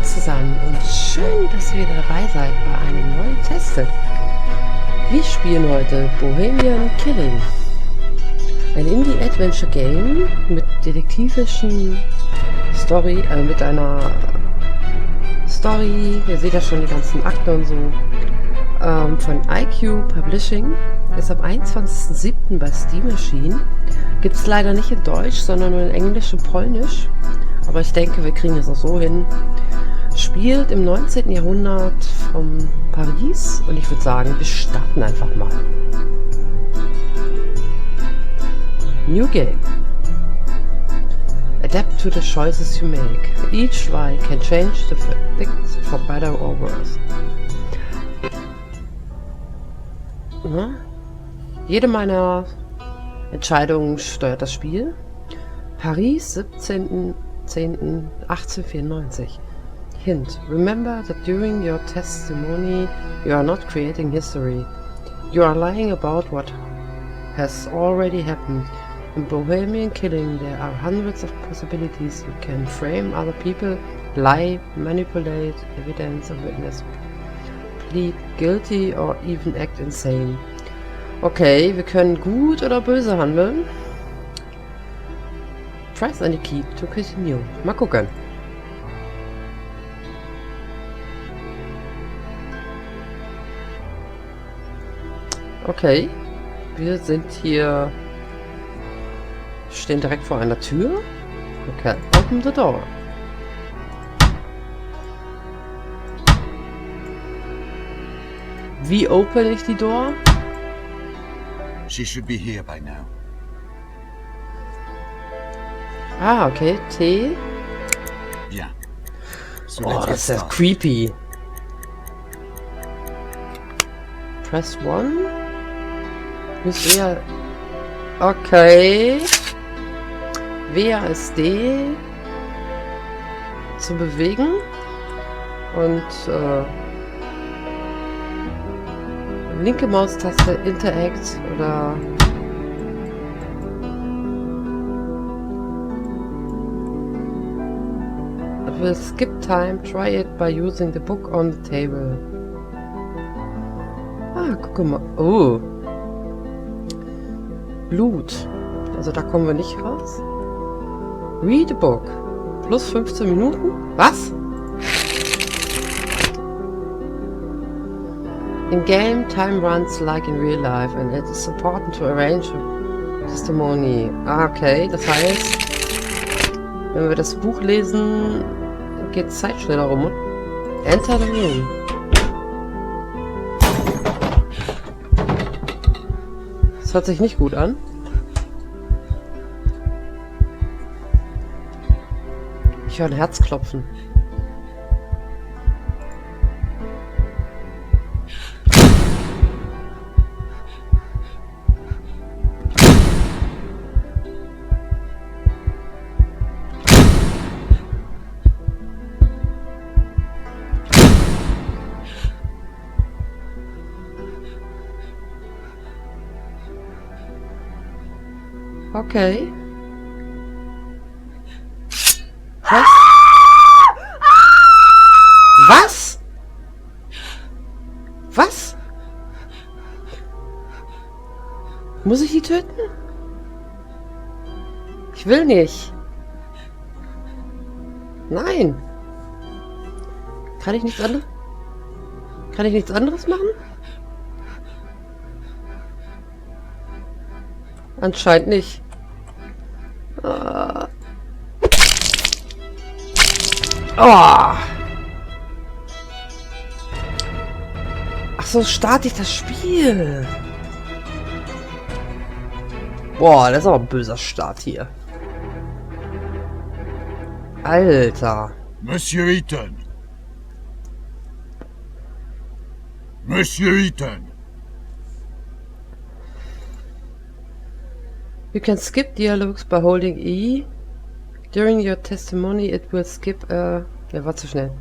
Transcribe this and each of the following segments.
Zusammen und schön, dass ihr wieder dabei seid bei einem neuen Testet. Wir spielen heute Bohemian Killing, ein Indie-Adventure-Game mit detektivischen Story, mit einer Story, ihr seht ja schon die ganzen Akten und so, von IQ Publishing, ist am 21.07. bei Steam erschienen. Gibt es leider nicht in Deutsch, sondern nur in Englisch und Polnisch, aber ich denke, wir kriegen es auch so hin. Spielt im 19. Jahrhundert von Paris und ich würde sagen, wir starten einfach mal. New Game. Adapt to the choices you make. Each try can change the verdicts for better or worse. Na? Jede meiner Entscheidungen steuert das Spiel. Paris, 17.10.1894. Hint: remember that during your testimony you are not creating history. You are lying about what has already happened. In Bohemian Killing there are hundreds of possibilities. You can frame other people, lie, manipulate evidence or witness, plead guilty or even act insane. Okay, wir können gut oder böse handeln. Press any key to continue. Mal gucken. Okay, wir sind hier, stehen direkt vor einer Tür. Okay, open the door. Wie open ich die Door? She should be here by now. Ah, okay, T. Ja. So Oh, das ist ja creepy. Press 1. Muss eher. Okay. WASD zu bewegen. Und linke Maustaste Interact oder it will skip time. Try it by using the book on the table. Ah, guck mal. Oh. Blut. Also da kommen wir nicht raus. Read a book. Plus 15 Minuten? Was? In game, time runs like in real life and it is important to arrange a testimony. Ah, okay. Das heißt, wenn wir das Buch lesen, geht Zeit schneller rum. Enter the room. Das hört sich nicht gut an. Ich höre ein Herzklopfen. Okay. Was? Was? Was? Muss ich die töten? Ich will nicht. Nein. Kann ich nichts anderes? Kann ich nichts anderes machen? Anscheinend nicht. Oh! Ach so, starte ich das Spiel. Boah, das ist aber ein böser Start hier. Alter. Monsieur Eaton. Monsieur Eaton. You can skip dialogues by holding E. During your testimony it will skip Ja, war zu schnell.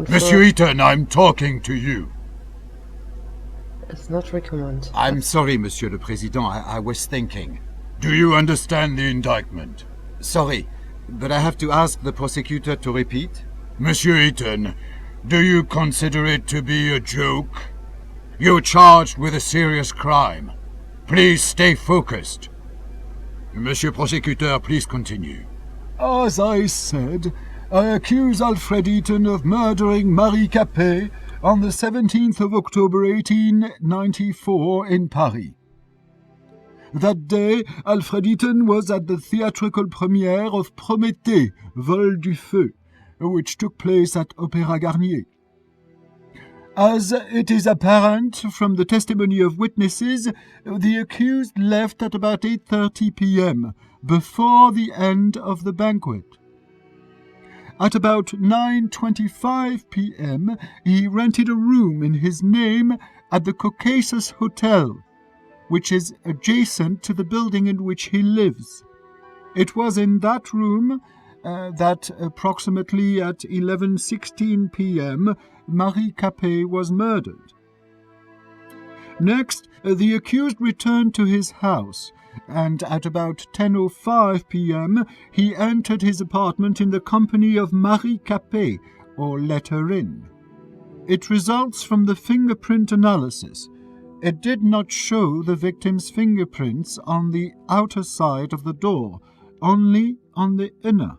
Monsieur Eaton, I'm talking to you. It's not recommend. I'm sorry, Monsieur le Président. I was thinking. Do you understand the indictment? Sorry, but I have to ask the prosecutor to repeat. Monsieur Eaton, do you consider it to be a joke? You're charged with a serious crime. Please stay focused. Monsieur Prosecutor, please continue. As I said, I accuse Alfred Eaton of murdering Marie Capet on the 17th of October 1894 in Paris. That day, Alfred Eaton was at the theatrical premiere of Prométhée, Vol du Feu, which took place at Opéra Garnier. As it is apparent from the testimony of witnesses, the accused left at about 8:30 p.m., before the end of the banquet. At about 9:25 p.m., he rented a room in his name at the Caucasus Hotel, which is adjacent to the building in which he lives. It was in that room that approximately at 11:16 p.m., Marie Capet was murdered. Next, the accused returned to his house, and at about 10:05 p.m. he entered his apartment in the company of Marie Capet, or let her in. It results from the fingerprint analysis. It did not show the victim's fingerprints on the outer side of the door, only on the inner.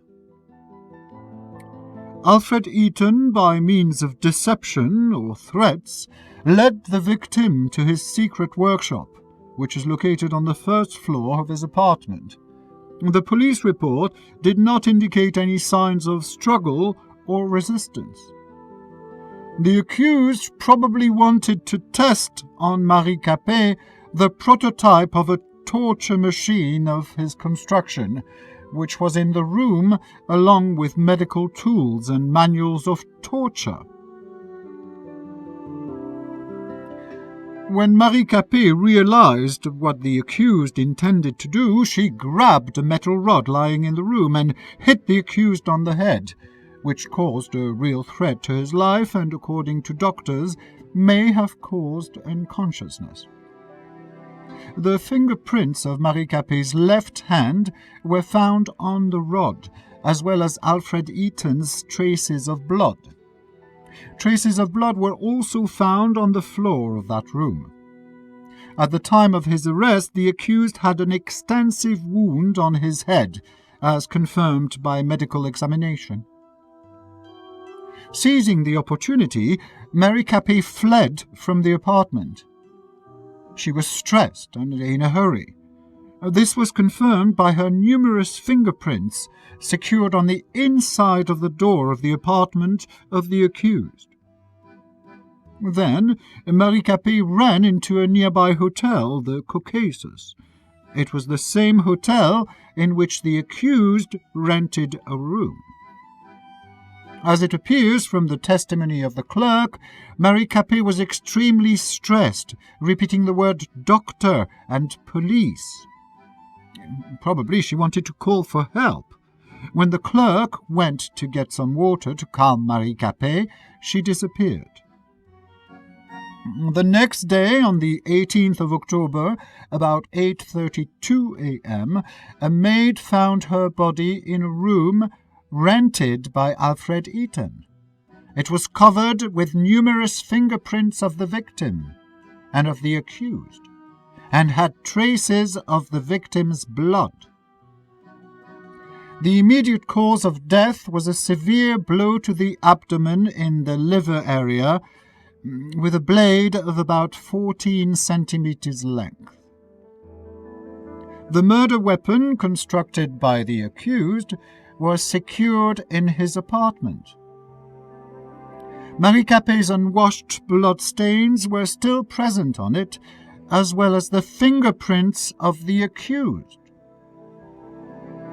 Alfred Eaton, by means of deception or threats, led the victim to his secret workshop, which is located on the first floor of his apartment. The police report did not indicate any signs of struggle or resistance. The accused probably wanted to test on Marie Capet the prototype of a torture machine of his construction, which was in the room along with medical tools and manuals of torture. When Marie Capet realized what the accused intended to do, she grabbed a metal rod lying in the room and hit the accused on the head, which caused a real threat to his life and, according to doctors, may have caused unconsciousness. The fingerprints of Marie Capet's left hand were found on the rod, as well as Alfred Eaton's traces of blood. Traces of blood were also found on the floor of that room. At the time of his arrest, the accused had an extensive wound on his head, as confirmed by medical examination. Seizing the opportunity, Marie Capet fled from the apartment. She was stressed and in a hurry. This was confirmed by her numerous fingerprints secured on the inside of the door of the apartment of the accused. Then, Marie Capet ran into a nearby hotel, the Caucasus. It was the same hotel in which the accused rented a room. As it appears from the testimony of the clerk, Marie Capet was extremely stressed, repeating the word doctor and police. Probably she wanted to call for help. When the clerk went to get some water to calm Marie Capet, she disappeared. The next day, on the 18th of October, about 8:32 a.m., a maid found her body in a room rented by Alfred Eaton. It was covered with numerous fingerprints of the victim and of the accused, and had traces of the victim's blood. The immediate cause of death was a severe blow to the abdomen in the liver area, with a blade of about 14 centimeters length. The murder weapon constructed by the accused was secured in his apartment. Marie Capet's unwashed bloodstains were still present on it, as well as the fingerprints of the accused.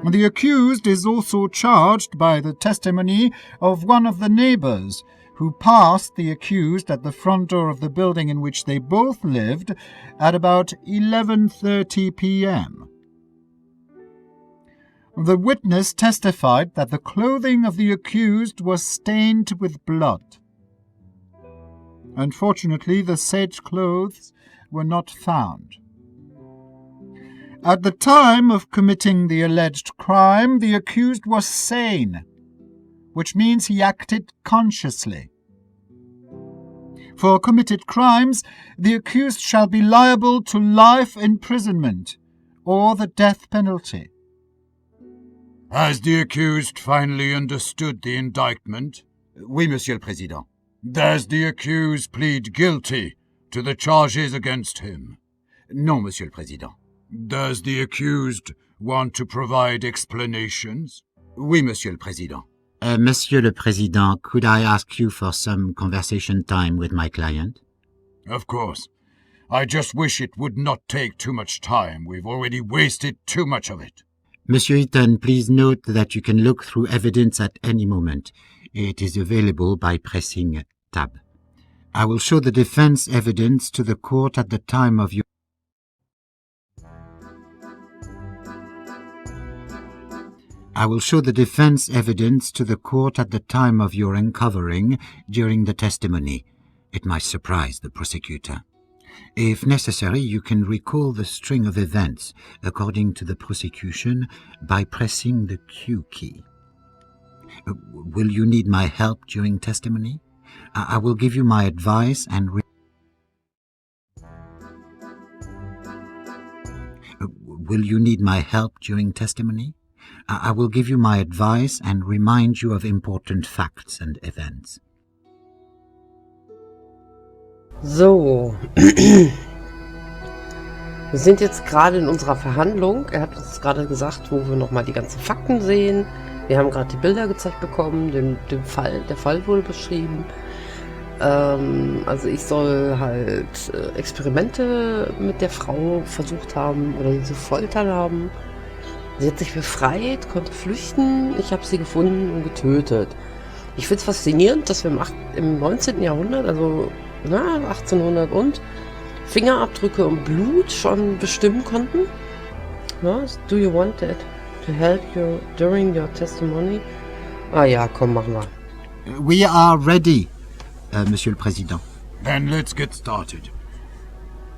The accused is also charged by the testimony of one of the neighbors who passed the accused at the front door of the building in which they both lived at about 11:30 p.m. The witness testified that the clothing of the accused was stained with blood. Unfortunately, the said clothes were not found. At the time of committing the alleged crime, the accused was sane, which means he acted consciously. For committed crimes, the accused shall be liable to life imprisonment or the death penalty. Has the accused finally understood the indictment? Oui, Monsieur le Président. Does the accused plead guilty to the charges against him? Non, Monsieur le Président. Does the accused want to provide explanations? Oui, Monsieur le Président. Monsieur le Président, could I ask you for some conversation time with my client? Of course. I just wish it would not take too much time. We've already wasted too much of it. Monsieur Eaton, please note that you can look through evidence at any moment. It is available by pressing Tab. I will show the defense evidence to the court at the time of your uncovering during the testimony. It might surprise the prosecutor. If necessary, you can recall the string of events according to the prosecution by pressing the Q key. Will you need my help during testimony? I will give you my advice and Will you need my help during testimony? I will give you my advice and remind you of important facts and events. So, wir sind jetzt gerade in unserer Verhandlung. Er hat uns gerade gesagt, wo wir nochmal die ganzen Fakten sehen. Wir haben gerade die Bilder gezeigt bekommen, der Fall wurde beschrieben. Also ich soll halt Experimente mit der Frau versucht haben oder sie zu foltern haben. Sie hat sich befreit, konnte flüchten. Ich habe sie gefunden und getötet. Ich finde es faszinierend, dass wir im 19. Jahrhundert, also 1800 und Fingerabdrücke und Blut schon bestimmen konnten. Do you want that to help you during your testimony? Ah ja, komm, machen wir. We are ready, Monsieur le Président. Then let's get started.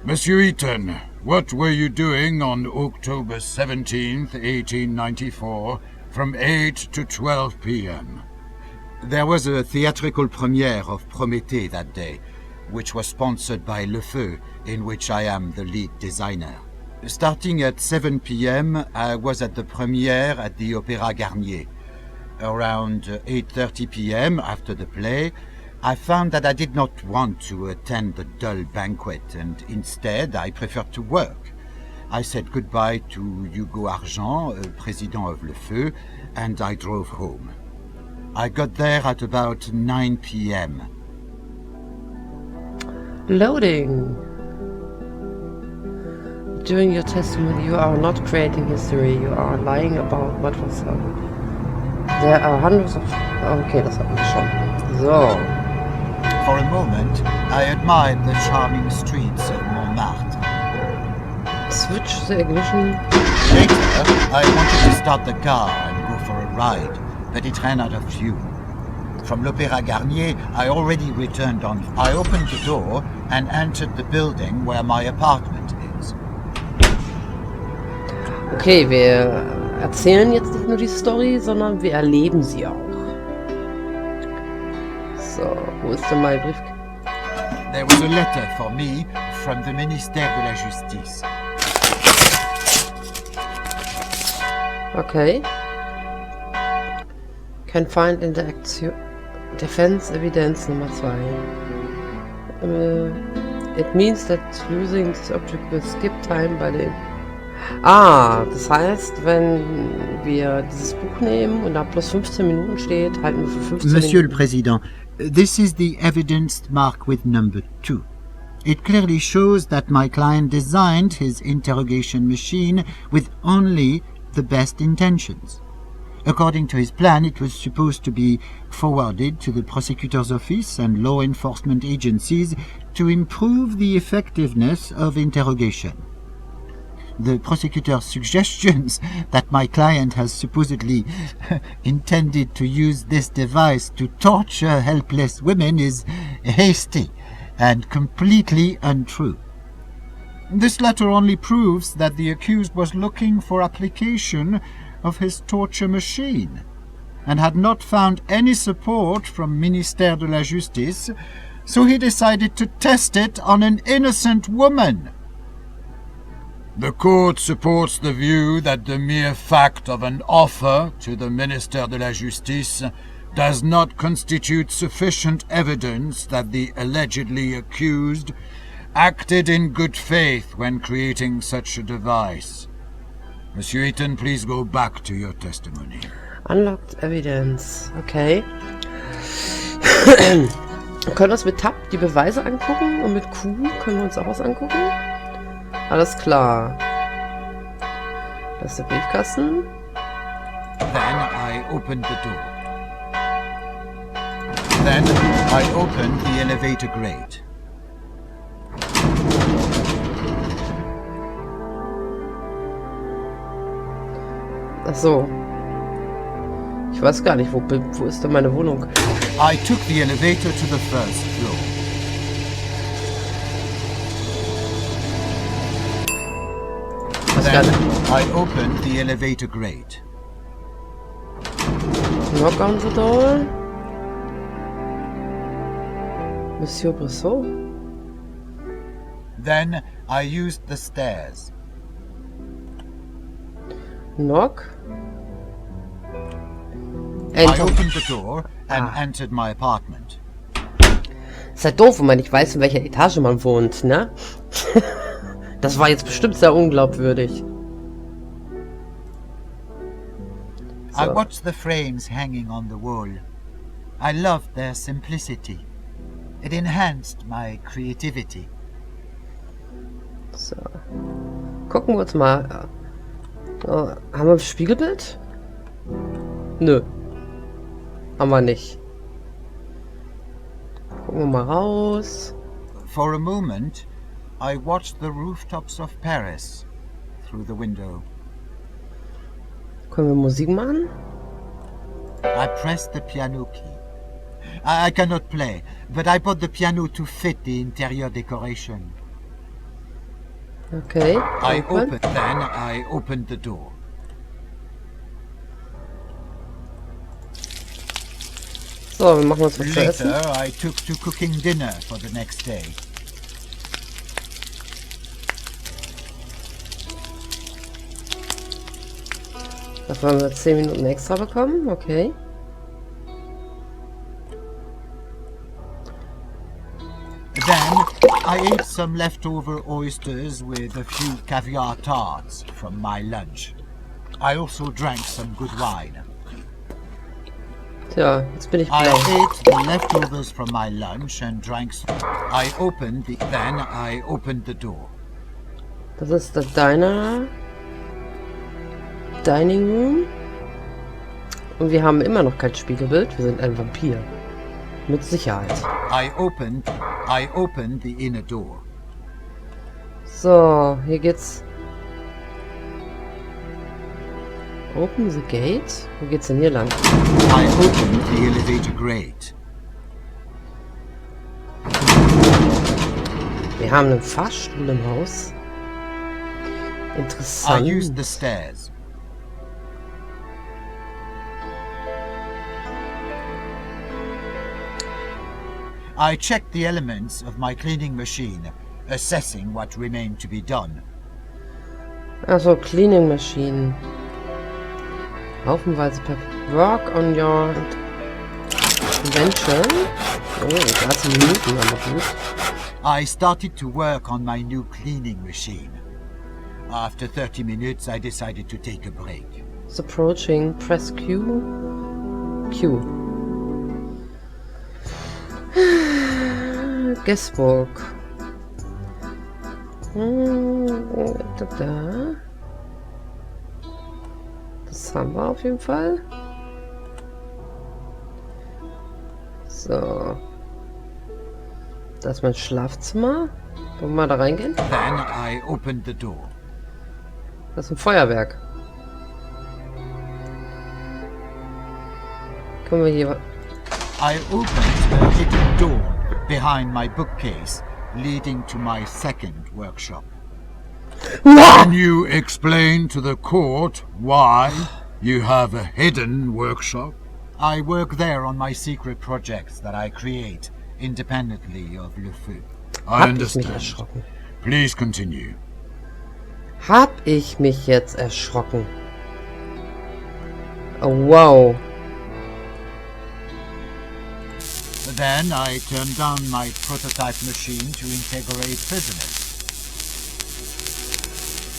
Monsieur Eaton, what were you doing on October 17th, 1894, from 8 to 12 p.m.? There was a theatrical premiere of Prométhée that day, which was sponsored by Le Feu, in which I am the lead designer. Starting at 7 p.m., I was at the premiere at the Opéra Garnier. Around 8:30 p.m., after the play, I found that I did not want to attend the dull banquet, and instead I preferred to work. I said goodbye to Hugo Argent, president of Le Feu, and I drove home. I got there at about 9 p.m. Loading. During your testimony, you are not creating history. You are lying about what was happened. There are hundreds of... Okay, das hatten wir schon. So. For a moment, I admired the charming streets of Montmartre. Switch the ignition. Later, I wanted to start the car and go for a ride, but it ran out of fuel. From l'Opéra Garnier, I already returned on. I opened the door and entered the building where my apartment is. Okay, wir erzählen jetzt nicht nur die Story, sondern wir erleben sie auch. So, wo ist denn mein Brief? There was a letter for me from the Ministère de la Justice. Okay. Can find in the action defense evidence number 2. It means that using this object will skip time by the... Das heißt, wenn wir dieses Buch nehmen und da plus 15 Minuten steht, halten wir für 15 Monsieur le Minuten. Président, this is the evidence mark with number 2. It clearly shows that my client designed his interrogation machine with only the best intentions. According to his plan, it was supposed to be forwarded to the prosecutor's office and law enforcement agencies to improve the effectiveness of interrogation. The prosecutor's suggestions that my client has supposedly intended to use this device to torture helpless women is hasty and completely untrue. This letter only proves that the accused was looking for application of his torture machine and had not found any support from Ministère de la Justice, so he decided to test it on an innocent woman. The court supports the view that the mere fact of an offer to the Ministère de la Justice does not constitute sufficient evidence that the allegedly accused acted in good faith when creating such a device. Monsieur Eaton, please go back to your testimony. Unlocked Evidence. Okay. Wir können uns mit Tab die Beweise angucken und mit Q können wir uns auch was angucken. Alles klar. Das ist der Briefkasten. Then I opened the door. Then I opened the elevator grate. Ach so. Ich weiß gar nicht, wo ist denn meine Wohnung? I took the elevator to the first floor. Weiß gar Then nicht. I opened the elevator grate. Knock on the door. Monsieur Brissot? Then I used the stairs. Knock. I Enter. opened the door and entered my apartment. Ist halt doof, wenn man nicht weiß, in welcher Etage man wohnt, ne? Das war jetzt bestimmt sehr unglaubwürdig. I watched the frames hanging on the wall. I loved their simplicity. It enhanced my creativity. So. Gucken wir uns mal. Haben wir ein Spiegelbild? Nö. Haben wir nicht. Gucken wir mal raus. For a moment, I watched the rooftops of Paris through the window. Können wir Musik machen? I pressed the piano key. I cannot play, but I bought the piano to fit the interior decoration. Okay. Then I opened the door. So, wir machen uns was zu essen. Later, I took to cooking dinner for the next day. Dafür haben wir 10 Minuten extra bekommen. Okay. Then, I ate some leftover oysters with a few caviar tarts from my lunch. I also drank some good wine. Tja, jetzt bin ich I blau. ate the leftovers from my lunch and drank some. Then I opened the door. Das ist der Dining Room. Und wir haben immer noch kein Spiegelbild. Wir sind ein Vampir. Mit Sicherheit. I opened the inner door. So, hier geht's. Open the gate? Wo geht's denn hier lang? I opened the elevator grate. Wir haben einen Fahrstuhl im Haus. I Interessant. used the stairs. I checked the elements of my cleaning machine, assessing what remained to be done. Also Cleaning Machine. Haufenweise Work on your invention. Oh, 30 Minuten, aber gut. I started to work on my new cleaning machine. After 30 minutes, I decided to take a break. It's approaching. Press Q. Q. Guestbook. Da. Das haben wir auf jeden Fall. So. Das ist mein Schlafzimmer. Wollen wir mal da reingehen? Then I opened the door. Das ist ein Feuerwerk. Können wir hier... I opened a hidden door behind my bookcase, leading to my second workshop. Can you explain to the court why you have a hidden workshop? I work there on my secret projects that I create independently of Le Feu. I understand. Please continue. Hab ich mich jetzt erschrocken. Oh, wow. Then I turned on my prototype machine to integrate prisoners.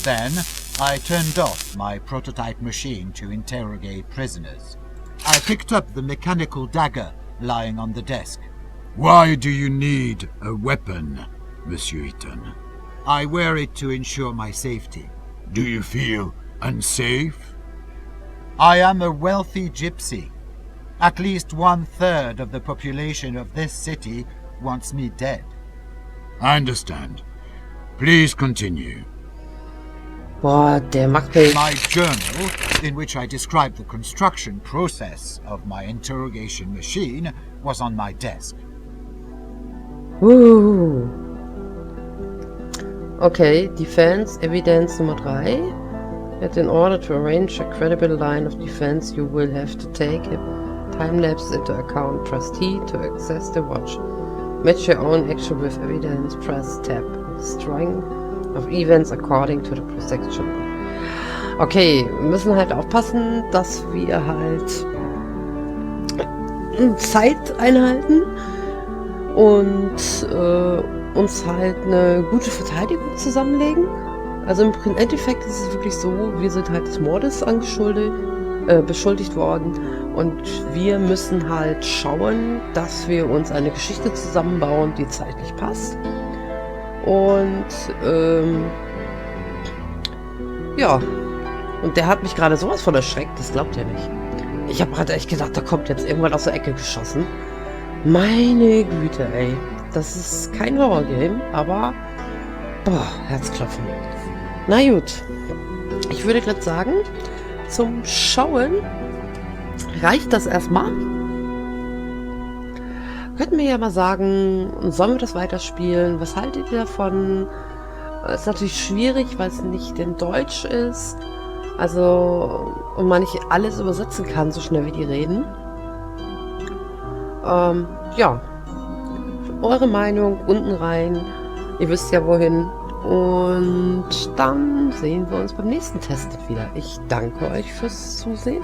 Then I turned off my prototype machine to interrogate prisoners. I picked up the mechanical dagger lying on the desk. Why do you need a weapon, Monsieur Eaton? I wear it to ensure my safety. Do you feel unsafe? I am a wealthy gypsy. At least 1/3 of the population of this city wants me dead. I understand. Please continue. Boah, der macht mich... My journal, in which I described the construction process of my interrogation machine, was on my desk. Okay, Defense, Evidence Nummer 3. Yet in order to arrange a credible line of defense, you will have to take a time-lapse into account. Press T to access the watch. Match your own action with evidence. Press Tab. String of events according to the prosecution. Okay, wir müssen halt aufpassen, dass wir halt Zeit einhalten und uns halt eine gute Verteidigung zusammenlegen. Also im Endeffekt ist es wirklich so, wir sind halt des Mordes beschuldigt worden und wir müssen halt schauen, dass wir uns eine Geschichte zusammenbauen, die zeitlich passt. Und ja, und der hat mich gerade sowas von erschreckt, das glaubt ihr nicht. Ich habe gerade echt gedacht, da kommt jetzt irgendwann aus der Ecke geschossen. Meine Güte, ey. Das ist kein Horrorgame, aber boah, Herzklopfen. Na gut, ich würde gerade sagen, zum Schauen reicht das erstmal. Könnten wir ja mal sagen, sollen wir das weiterspielen? Was haltet ihr davon? Ist natürlich schwierig, weil es nicht in Deutsch ist. Also, und man nicht alles übersetzen kann, so schnell wie die reden. Ja. Eure Meinung unten rein. Ihr wisst ja wohin. Und dann sehen wir uns beim nächsten Test wieder. Ich danke euch fürs Zusehen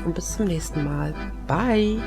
und bis zum nächsten Mal. Bye!